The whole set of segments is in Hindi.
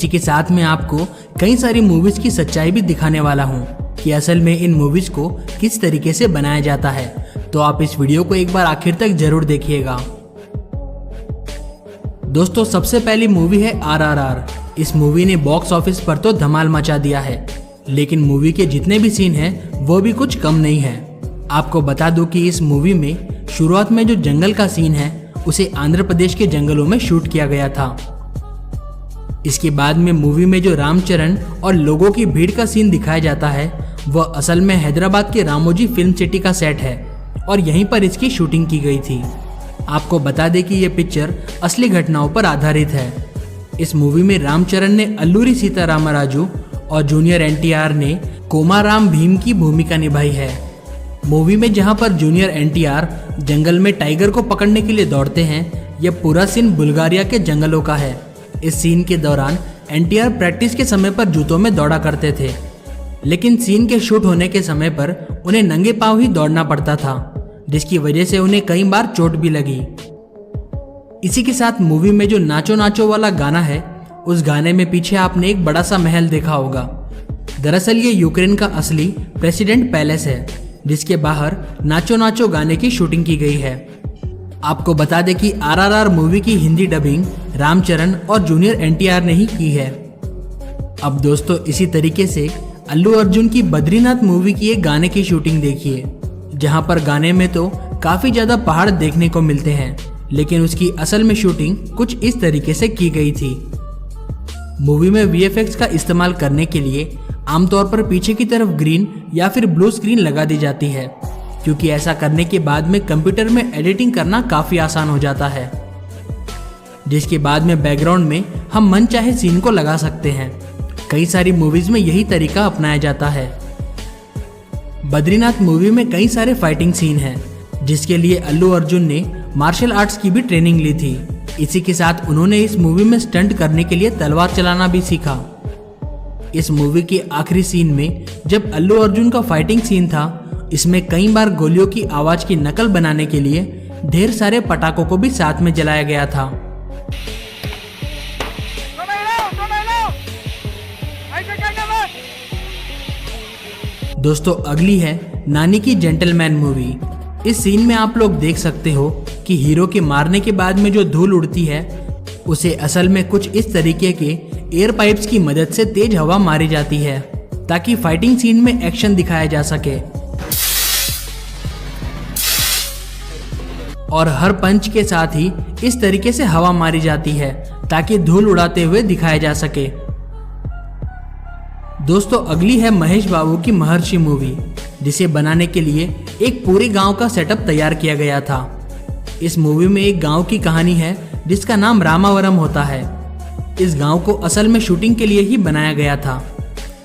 इसी के साथ में आपको कई सारी मूवीज की सच्चाई भी दिखाने वाला हूँ कि असल में इन मूवीज को किस तरीके से बनाया जाता है। तो आप इस वीडियो को एक बार आखिर तक जरूर देखिएगा। दोस्तों, सबसे पहली मूवी है RRR। इस मूवी ने बॉक्स ऑफिस पर तो धमाल मचा दिया है, लेकिन मूवी के जितने भी सीन हैं वो भी कुछ कम नहीं है। आपको बता दूं कि इस मूवी में शुरुआत में जो जंगल का सीन है उसे आंध्र प्रदेश के जंगलों में शूट किया गया था। इसके बाद में मूवी में जो रामचरण और लोगों की भीड़ का सीन दिखाया जाता है वह असल में हैदराबाद के रामोजी फिल्म सिटी का सेट है और यहीं पर इसकी शूटिंग की गई थी। आपको बता दें कि यह पिक्चर असली घटनाओं पर आधारित है। इस मूवी में रामचरण ने अल्लूरी सीतारामराजू और जूनियर NTR ने कोमाराम भीम की भूमिका निभाई है। मूवी में जहां पर जूनियर NTR जंगल में टाइगर को पकड़ने के लिए दौड़ते हैं, यह पूरा सीन बुल्गारिया के जंगलों का है। इस सीन के दौरान NTR प्रैक्टिस के समय पर जूतों में दौड़ा करते थे, लेकिन सीन के शूट होने के समय पर उन्हें नंगे पांव ही दौड़ना पड़ता था, जिसकी वजह से उन्हें कई बार चोट भी लगी। इसी के साथ मूवी में जो नाचो नाचो वाला गाना है, उस गाने में पीछे आपने एक बड़ा सा महल देखा होगा। दरअसल ये यूक्रेन का असली प्रेसिडेंट पैलेस है, जिसके बाहर नाचो नाचो गाने की शूटिंग की गई है। आपको बता दें कि RRR मूवी की हिंदी डबिंग रामचरण और जूनियर NTR ने ही की है। अब दोस्तों, इसी तरीके से अल्लू अर्जुन की बद्रीनाथ मूवी की एक गाने की शूटिंग देखिए, जहां पर गाने में तो काफी ज्यादा पहाड़ देखने को मिलते हैं, लेकिन उसकी असल में शूटिंग कुछ इस तरीके से की गई थी। मूवी में VFX का इस्तेमाल करने के लिए आमतौर पर पीछे की तरफ ग्रीन या फिर ब्लू स्क्रीन लगा दी जाती है, क्योंकि ऐसा करने के बाद में कंप्यूटर में एडिटिंग करना काफी आसान हो जाता है, जिसके बाद में बैकग्राउंड में हम मन चाहे सीन को लगा सकते हैं। कई सारी मूवीज में यही तरीका अपनाया जाता है। बद्रीनाथ मूवी में कई सारे फाइटिंग सीन हैं, जिसके लिए अल्लू अर्जुन ने मार्शल आर्ट्स की भी ट्रेनिंग ली थी। इसी के साथ उन्होंने इस मूवी में स्टंट करने के लिए तलवार चलाना भी सीखा। इस मूवी के आखिरी सीन में जब अल्लू अर्जुन का फाइटिंग सीन था, इसमें कई बार गोलियों की आवाज की नकल बनाने के लिए ढेर सारे पटाखों को भी साथ में जलाया गया था। दोस्तों, अगली है नानी की जेंटलमैन मूवी। इस सीन में आप लोग देख सकते हो कि हीरो के मारने के बाद में जो धूल उड़ती है उसे असल में कुछ इस तरीके के एयर पाइप्स की मदद से तेज हवा मारी जाती है, ताकि फाइटिंग सीन में एक्शन दिखाया जा सके। और हर पंच के साथ ही इस तरीके से हवा मारी जाती है ताकि धूल उड़ाते हुए दिखाया जा सके। दोस्तों, अगली है महेश बाबू की महर्षि मूवी, जिसे बनाने के लिए एक पूरे गांव का सेटअप तैयार किया गया था। इस मूवी में एक गांव की कहानी है जिसका नाम रामावरम होता है। इस गांव को असल में शूटिंग के लिए ही बनाया गया था।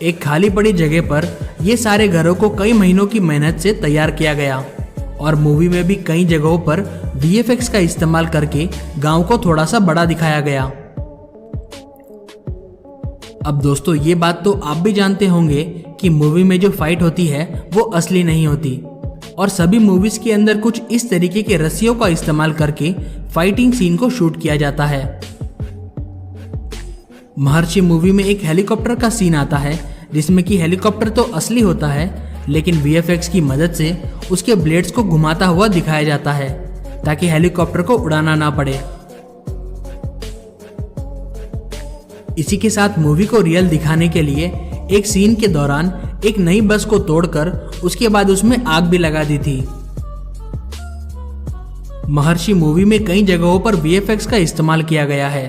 एक खाली पड़ी जगह पर ये सारे घरों को कई महीनों की मेहनत से तैयार किया गया और मूवी में भी कई जगहों पर VFX का इस्तेमाल करके गांव को थोड़ा सा बड़ा दिखाया गया। अब दोस्तों, ये बात तो आप भी जानते होंगे कि मूवी में जो फाइट होती है वो असली नहीं होती और सभी मूवीज के अंदर कुछ इस तरीके के रस्सियों का इस्तेमाल करके फाइटिंग सीन को शूट किया जाता है। महर्षि मूवी में एक हेलीकॉप्टर का सीन आता है, जिसमें कि हेलीकॉप्टर तो असली होता है, लेकिन VFX की मदद से उसके ब्लेड्स को घुमाता हुआ दिखाया जाता है ताकि हेलीकॉप्टर को उड़ाना ना पड़े। इसी के साथ मूवी को रियल दिखाने के लिए एक सीन के दौरान एक नई बस को तोड़कर उसके बाद उसमें आग भी लगा दी थी। महर्षि मूवी में कई जगहों पर VFX का इस्तेमाल किया गया है।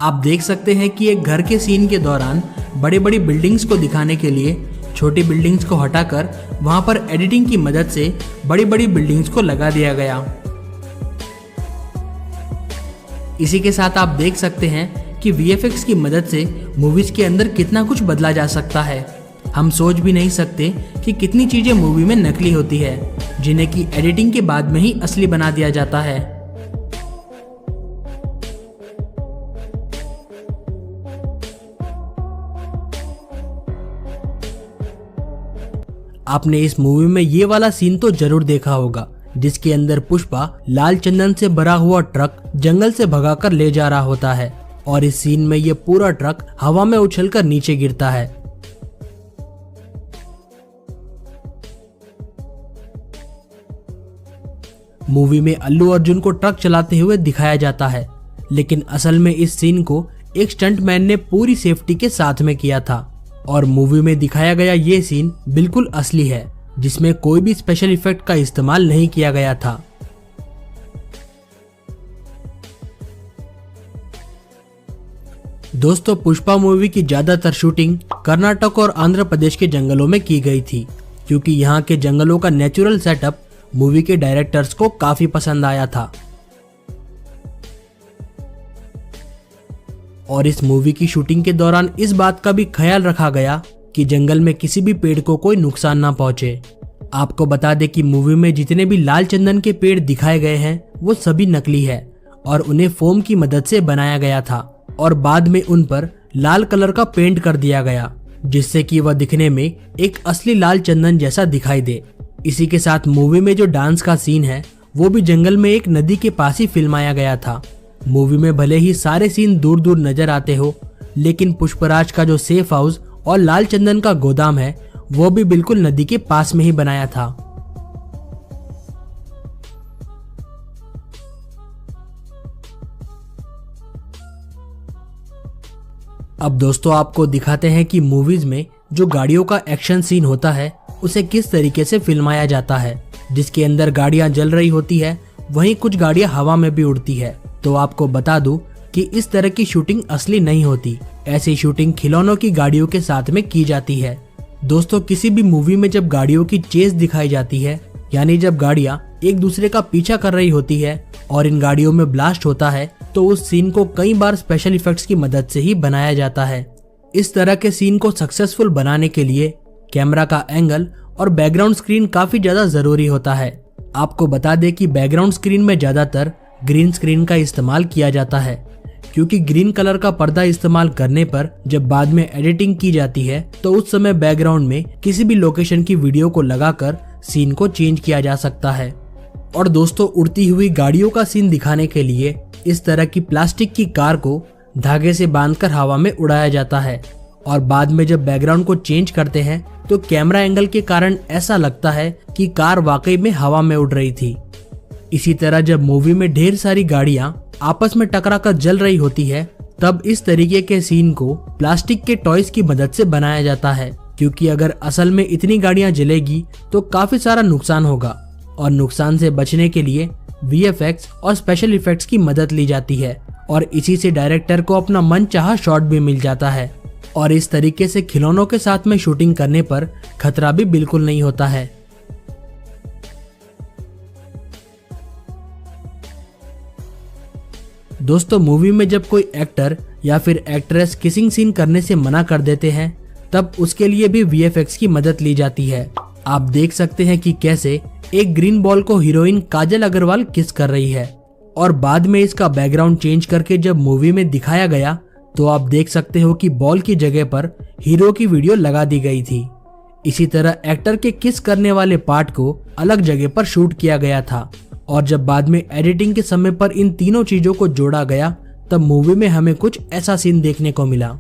आप देख सकते हैं कि एक घर के सीन के दौरान बड़ी बड़ी बिल्डिंग्स को दिखाने के लिए छोटी बिल्डिंग्स को हटाकर वहां पर एडिटिंग की मदद से बड़ी बड़ी बिल्डिंग्स को लगा दिया गया। इसी के साथ आप देख सकते हैं कि VFX की मदद से मूवीज के अंदर कितना कुछ बदला जा सकता है। हम सोच भी नहीं सकते कि कितनी चीजें मूवी में नकली होती है, जिन्हें की एडिटिंग के बाद में ही असली बना दिया जाता है। आपने इस मूवी में ये वाला सीन तो जरूर देखा होगा, जिसके अंदर पुष्पा लाल चंदन से भरा हुआ ट्रक जंगल से भगाकर ले जा रहा होता है और इस सीन में ये पूरा ट्रक हवा में उछलकर नीचे गिरता है। मूवी में अल्लू अर्जुन को ट्रक चलाते हुए दिखाया जाता है, लेकिन असल में इस सीन को एक स्टंटमैन ने पूरी सेफ्टी के साथ में किया था और मूवी में दिखाया गया ये सीन बिल्कुल असली है, जिसमें कोई भी स्पेशल इफेक्ट का इस्तेमाल नहीं किया गया था। दोस्तों, पुष्पा मूवी की ज्यादातर शूटिंग कर्नाटक और आंध्र प्रदेश के जंगलों में की गई थी, क्योंकि यहाँ के जंगलों का नेचुरल सेटअप मूवी के डायरेक्टर्स को काफी पसंद आया था। और इस मूवी की शूटिंग के दौरान इस बात का भी ख्याल रखा गया कि जंगल में किसी भी पेड़ को कोई नुकसान ना पहुंचे। आपको बता दें कि मूवी में जितने भी लाल चंदन के पेड़ दिखाए गए हैं वो सभी नकली है और उन्हें फोम की मदद से बनाया गया था और बाद में उन पर लाल कलर का पेंट कर दिया गया, जिससे कि वह दिखने में एक असली लाल चंदन जैसा दिखाई दे। इसी के साथ मूवी में जो डांस का सीन है वो भी जंगल में एक नदी के पास ही फिल्माया गया था। मूवी में भले ही सारे सीन दूर दूर नजर आते हो, लेकिन पुष्पराज का जो सेफ हाउस और लाल चंदन का गोदाम है वो भी बिल्कुल नदी के पास में ही बनाया था। अब दोस्तों, आपको दिखाते हैं कि मूवीज में जो गाड़ियों का एक्शन सीन होता है उसे किस तरीके से फिल्माया जाता है, जिसके अंदर गाड़ियां जल रही होती है, वहीं कुछ गाड़ियां हवा में भी उड़ती है। तो आपको बता दूं कि इस तरह की शूटिंग असली नहीं होती, ऐसी शूटिंग खिलौनों की गाड़ियों के साथ में की जाती है। दोस्तों, किसी भी मूवी में जब गाड़ियों की चेस दिखाई जाती है, यानी जब गाड़ियां एक दूसरे का पीछा कर रही होती है और इन गाड़ियों में ब्लास्ट होता है, तो उस सीन को कई बार स्पेशल इफेक्ट्स की मदद से ही बनाया जाता है। इस तरह के सीन को सक्सेसफुल बनाने के लिए कैमरा का एंगल और बैकग्राउंड स्क्रीन काफी ज्यादा जरूरी होता है। आपको बता दें कि बैकग्राउंड स्क्रीन में ज्यादातर ग्रीन स्क्रीन का इस्तेमाल किया जाता है, क्योंकि ग्रीन कलर का पर्दा इस्तेमाल करने पर जब बाद में एडिटिंग की जाती है तो उस समय बैकग्राउंड में किसी भी लोकेशन की वीडियो को लगाकर सीन को चेंज किया जा सकता है। और दोस्तों, उड़ती हुई गाड़ियों का सीन दिखाने के लिए इस तरह की प्लास्टिक की कार को धागे से बांधकर हवा में उड़ाया जाता है और बाद में जब बैकग्राउंड को चेंज करते हैं तो कैमरा एंगल के कारण ऐसा लगता है कि कार वाकई में हवा में उड़ रही थी। इसी तरह जब मूवी में ढेर सारी गाड़ियां आपस में टकराकर जल रही होती है, तब इस तरीके के सीन को प्लास्टिक के टॉयज की मदद से बनाया जाता है, क्योंकि अगर असल में इतनी गाड़ियां जलेगी तो काफी सारा नुकसान होगा और नुकसान से बचने के लिए VFX और स्पेशल इफेक्ट्स की मदद ली जाती है और इसी से डायरेक्टर को अपना मनचाहा शॉट भी मिल जाता है। और इस तरीके से खिलौनों के साथ में शूटिंग करने पर खतरा भी बिल्कुल नहीं होता है। दोस्तों, मूवी में जब कोई एक्टर या फिर एक्ट्रेस किसिंग सीन करने से मना कर देते हैं, तब उसके लिए भी VFX की मदद ली जाती है। आप देख सकते हैं कि कैसे एक ग्रीन बॉल को हीरोइन काजल अग्रवाल किस कर रही है और बाद में इसका बैकग्राउंड चेंज करके जब मूवी में दिखाया गया तो आप देख सकते हो कि बॉल की जगह पर हीरो की वीडियो लगा दी गई थी। इसी तरह एक्टर के किस करने वाले पार्ट को अलग जगह पर शूट किया गया था और जब बाद में एडिटिंग के समय पर इन तीनों चीजों को जोड़ा गया तब मूवी में हमें कुछ ऐसा सीन देखने को मिला।